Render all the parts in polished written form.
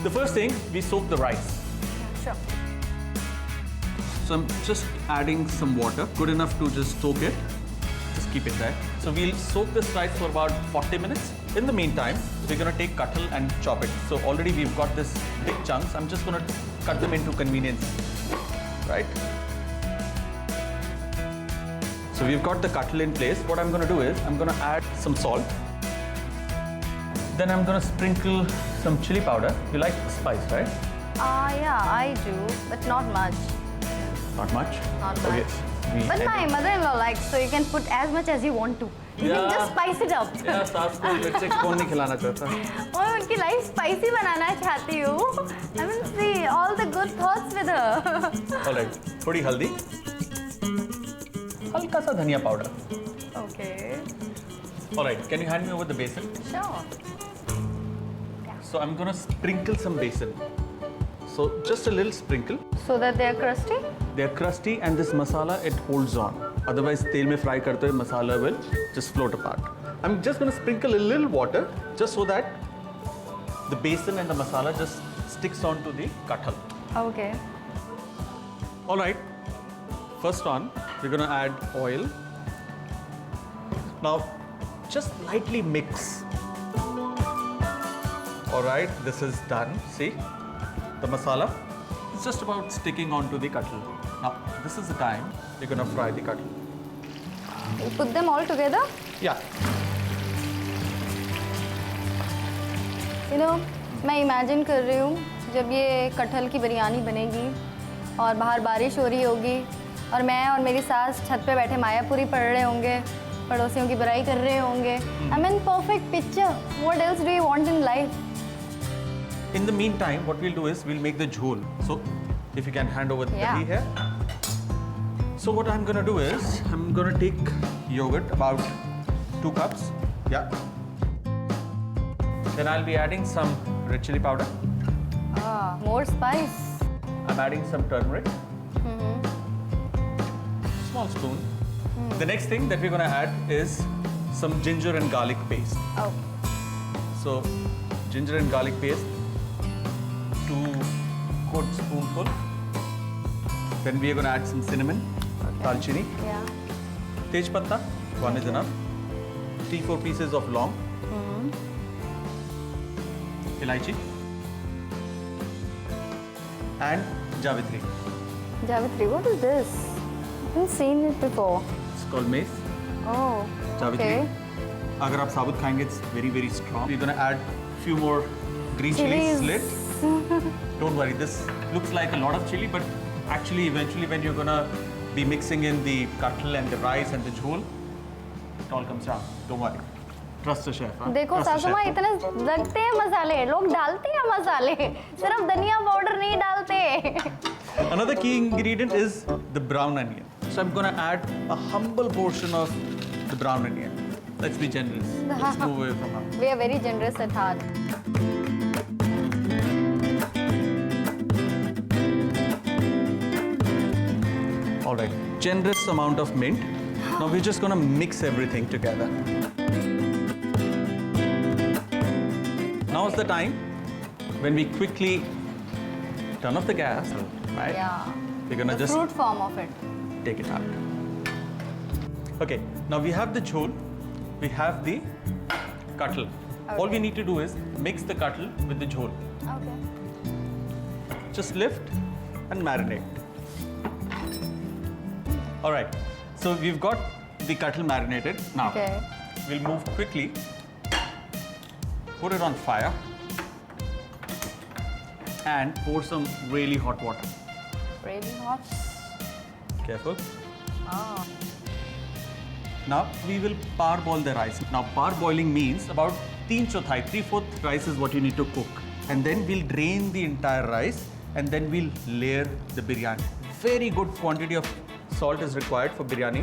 The first thing, we soak the rice. Sure. So I'm just adding some water, good enough to just soak it. Just keep it there. So we'll soak this rice for about 40 minutes. In the meantime, we're gonna take Kathal and chop it. So already we've got this big chunks. I'm just gonna cut them into convenience, right? So we've got the Kathal in place. What I'm gonna do is, I'm gonna add some salt. Then I'm gonna sprinkle some chili powder. You like spice, right? Yeah, I do, but not much. Not much? Not much. Okay. But my mother-in-law likes, so you can put as much as you want to. You can just spice it up. Yeah, सास को मिर्ची कौन नहीं खिलाना चाहता? और उनकी life spicy बनाना चाहती हूँ. I mean, see all the good thoughts with her. Alright, थोड़ी हल्दी, हल्का सा धनिया powder. Okay. Alright, can you hand me over the basin? Sure. So I'm gonna sprinkle some basin. So just a little sprinkle. So that they are crusty? They are crusty and this masala, it holds on. Otherwise, तेल में fry करते हुए masala will just float apart. I'm just gonna sprinkle a little water just so that the basin and the masala just sticks onto the kathal. Okay. All right. First on, we're gonna add oil. Now, just lightly mix. All right, this is done. See, the masala is just about sticking onto the kathal. Now, this is the time we're gonna fry the kathal. You put them all together? Yeah. You know, मैं imagine कर रही हूँ जब ये कटहल की बिरयानी बनेगी और बाहर बारिश हो रही होगी और मैं और मेरी सास छत पे बैठे मायापुरी पढ़ रहे होंगे, पड़ोसियों की बुराई कर रहे होंगे. I mean, perfect picture. What else do you want in life? In the meantime, what we'll do is we'll make the jhol. So, if you can hand over the dahi here. So what I'm gonna do is I'm gonna take yogurt, about 2 cups. Yeah. Then I'll be adding some red chili powder. Ah, more spice. I'm adding some turmeric. Small spoon. The next thing that we're gonna add is some ginger and garlic paste. Oh. So ginger and garlic paste, 2 good spoonful. Then we are going to add some cinnamon, dalchini, Yeah. tej patta, 1 is enough. 3-4 pieces of long, ilaichi, and javitri. Javitri, what is this? I haven't seen it before. It's called mace. Oh. Javitri. Okay. Agar aap sabut khayenge, it's very, very strong. We're going to add few more green chilies slit. Don't worry, this looks like a lot of chili, but actually eventually when you're gonna be mixing in the kathal and the rice and the jhol, it all comes down. Don't worry. Trust the chef. Huh? देखो सासू माँ इतने लगते हैं मसाले, लोग डालते हैं मसाले, सिर्फ धनिया पाउडर नहीं डालते. Another key ingredient is the brown onion. So I'm gonna add a humble portion of the brown onion. Let's be generous. Let's move away from her. We are very generous at heart. All right, generous amount of mint. Now we're just gonna mix everything together. Now's the time when we quickly turn off the gas, right? Yeah. We're gonna The just fruit form of it. take it out. Okay, now we have the jhol, we have the kathal. All we need to do is mix the kathal with the jhol. Okay. Just lift and marinate. All right, so we've got the kathal marinated. Now, Okay. we'll move quickly, put it on fire, and pour some really hot water. Really hot. Careful. Ah. Now, we will parboil the rice. Now, parboiling means about 3/4 rice is what you need to cook. And then we'll drain the entire rice and then we'll layer the biryani. Very good quantity of salt is required for biryani.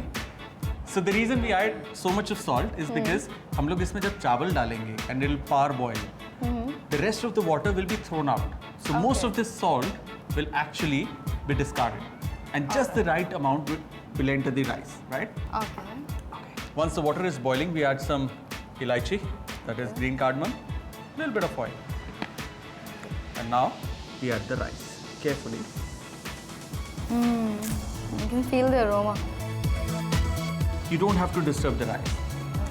So the reason we add so much of salt is because हम लोग इसमें जब चावल डालेंगे and it'll parboil, the rest of the water will be thrown out. So most of this salt will actually be discarded. And just the right amount will enter the rice, right? Okay. Once the water is boiling, we add some ilaichi, that is green cardamom, a little bit of oil. And now we add the rice carefully. You can feel the aroma. You don't have to disturb the rice.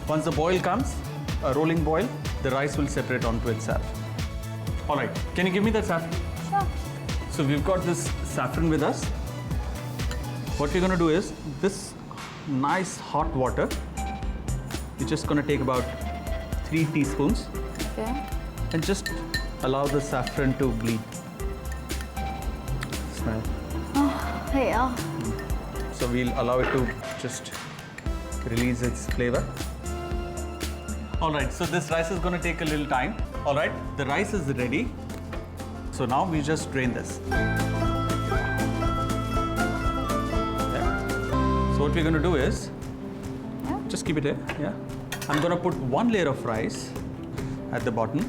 Once the boil comes, a rolling boil, the rice will separate onto itself. All right, can you give me that saffron? Sure. So we've got this saffron with us. What we're going to do is this nice hot water. You're just going to take about 3 teaspoons Okay. and just allow the saffron to bleed. Smell. Yeah. So we'll allow it to just release its flavor. All right, so this rice is going to take a little time. All right, the rice is ready. So now we just drain this. Yeah. So what we're going to do is, just keep it here. Yeah. I'm going to put 1 layer of rice at the bottom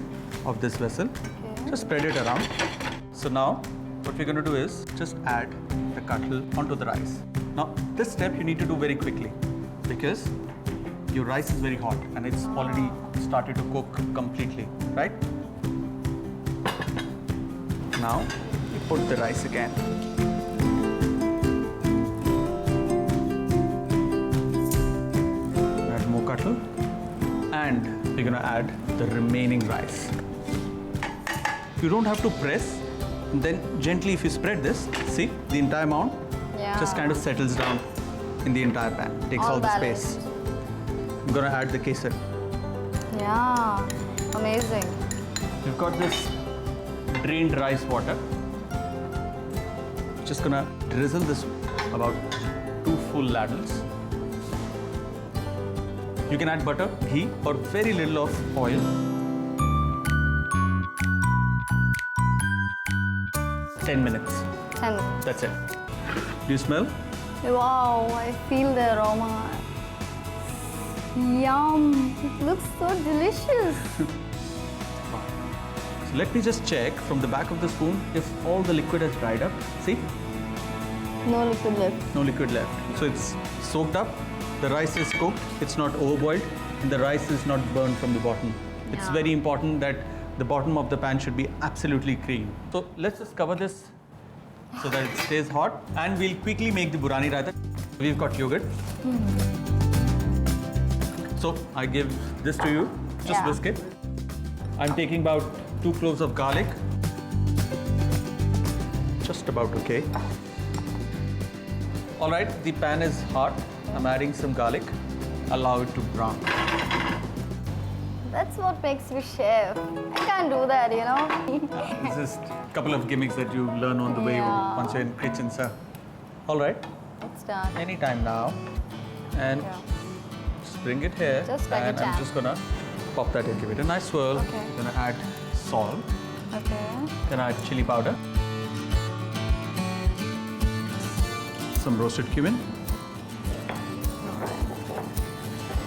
of this vessel. Okay. Just spread it around. So now what we're going to do is just add the kathal onto the rice. Now this step you need to do very quickly because your rice is very hot and it's already started to cook completely, right? Now you put the rice again. Add more kathal and we're going to add the remaining rice. You don't have to press. Then gently if you spread this, see the entire amount just kind of settles down in the entire pan, takes all the space. I'm gonna add the kesar. Yeah, amazing. We've got this drained rice water. Just gonna drizzle this about 2 full ladles. You can add butter, ghee or very little of oil. Ten minutes. 10. That's it. Do you smell? Wow, I feel the aroma. Yum! It looks so delicious. So let me just check from the back of the spoon if all the liquid has dried up. See? No liquid left. No liquid left. So it's soaked up, the rice is cooked, it's not overboiled, and the rice is not burned from the bottom. It's Yeah. very important that the bottom of the pan should be absolutely clean. So let's just cover this so that it stays hot, and we'll quickly make the burani raita. We've got yogurt. So I give this to you, just Yeah. whisk it. I'm taking about 2 cloves of garlic. Just about okay. All right, the pan is hot. I'm adding some garlic. Allow it to brown. That's what makes me chef. I can't do that, you know. This is a couple of gimmicks that you learn on the way Yeah. once you're in kitchen, sir. All right, It's done. anytime now. And Yeah. just bring it here. Just like a and I'm champ. just gonna pop that in, give it a nice swirl. Okay. Gonna add salt. Okay. Then add chili powder. Some roasted cumin.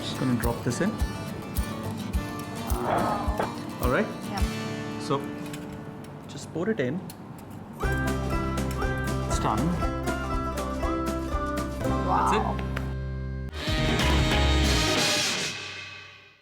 Just gonna drop this in. All right. Yeah. So just pour it in. It's done. Wow. That's it.